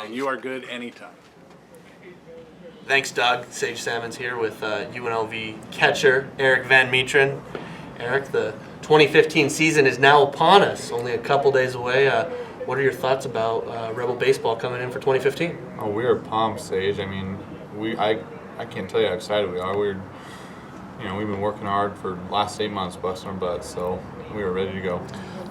And you are good anytime. Thanks, Doug. Sage Salmon's here with UNLV catcher Eric VanMeetren. Eric, the 2015 season is now upon us, only a couple days away. What are your thoughts about Rebel baseball coming in for 2015? Oh, we are pumped, Sage. I mean, I can't tell you how excited we are. We've been working hard for the last 8 months, busting our butts, so we are ready to go.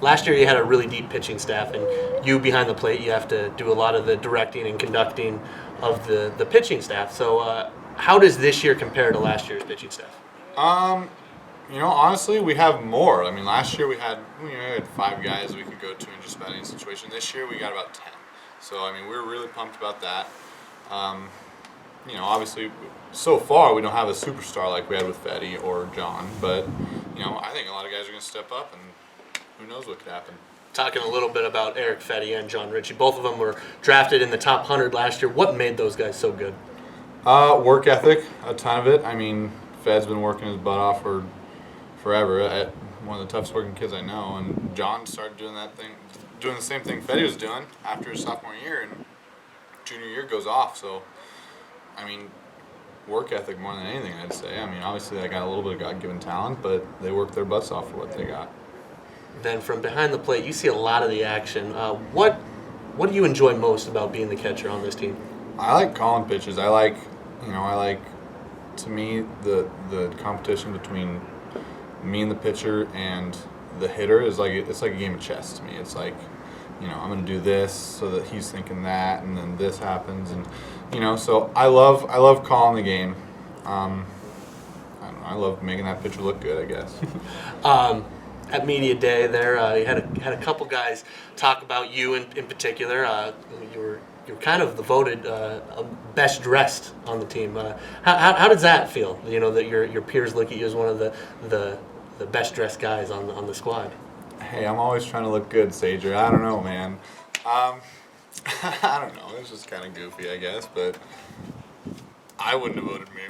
Last year you had a really deep pitching staff, and you behind the plate, you have to do a lot of the directing and conducting of the pitching staff. So how does this year compare to last year's pitching staff? Honestly, we have more. I mean, last year we had 5 guys we could go to in just about any situation. This year we got about 10. So, I mean, we're really pumped about that. Obviously, so far we don't have a superstar like we had with Fetty or John, but, I think a lot of guys are going to step up, and who knows what could happen. Talking a little bit about Eric Fetty and John Ritchie. Both of them were drafted in the top 100 last year. What made those guys so good? Work ethic, a ton of it. I mean, Fed's been working his butt off for forever. One of the toughest working kids I know, and John started doing the same thing Fetty was doing after his sophomore year, and junior year goes off. So, I mean, work ethic more than anything, I'd say. I mean, obviously they got a little bit of God-given talent, but they worked their butts off for what they got. Then from behind the plate, you see a lot of the action. What do you enjoy most about being the catcher on this team? I like calling pitches. I like, to me, the competition between me and the pitcher and the hitter is it's like a game of chess to me. It's like, I'm going to do this so that he's thinking that, and then this happens, and so I love calling the game. I don't know, I love making that pitcher look good, I guess. At media day, there you had a couple guys talk about you in particular. You were kind of the voted best dressed on the team. How does that feel? That your peers look at you as one of the best dressed guys on the squad. Hey, I'm always trying to look good, Sager. I don't know, man. I don't know. It's just kind of goofy, I guess. But I wouldn't have voted me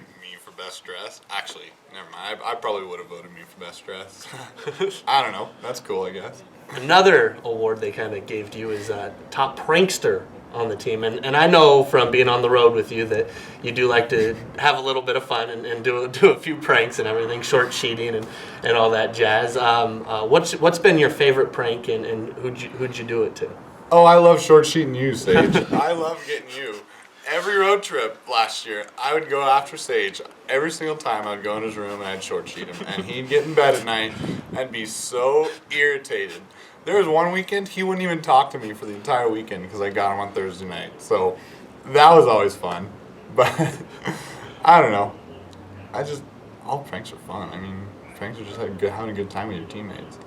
for best dressed. Actually, never mind. I probably would have voted me for best dressed. I don't know. That's cool, I guess. Another award they kind of gave to you is top prankster on the team. And I know from being on the road with you that you do like to have a little bit of fun and do a few pranks and everything, short sheeting and all that jazz. What's been your favorite prank, and who'd you do it to? Oh, I love short sheeting you, Sage. I love getting you. Every road trip last year, I would go after Sage. Every single time I would go in his room and I'd short sheet him. And he'd get in bed at night and be so irritated. There was one weekend, he wouldn't even talk to me for the entire weekend because I got him on Thursday night. So that was always fun. But I don't know. All pranks are fun. I mean, pranks are just having a good time with your teammates.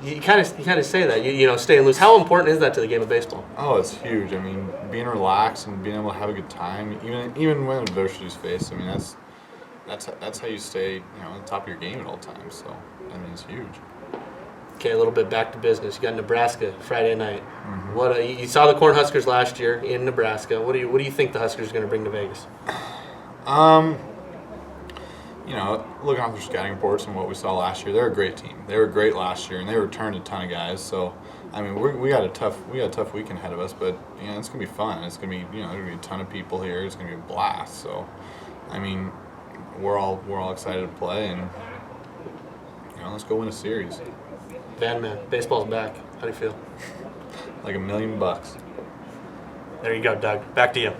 You kind of say that, staying loose. How important is that to the game of baseball? Oh, it's huge. I mean, being relaxed and being able to have a good time, even when adversity's faced. I mean, that's how you stay, on the top of your game at all times. So, I mean, it's huge. Okay, a little bit back to business. You got Nebraska Friday night. Mm-hmm. What you saw the Cornhuskers last year in Nebraska. What do you think the Huskers are going to bring to Vegas? Looking off their scouting reports and what we saw last year, they're a great team. They were great last year, and they returned a ton of guys. So, I mean, we got a tough weekend ahead of us, but it's gonna be fun. It's gonna be there's gonna be a ton of people here. It's gonna be a blast. So, I mean, we're all excited to play, and let's go win a series. Man, baseball's back. How do you feel? Like $1 million. There you go, Doug. Back to you.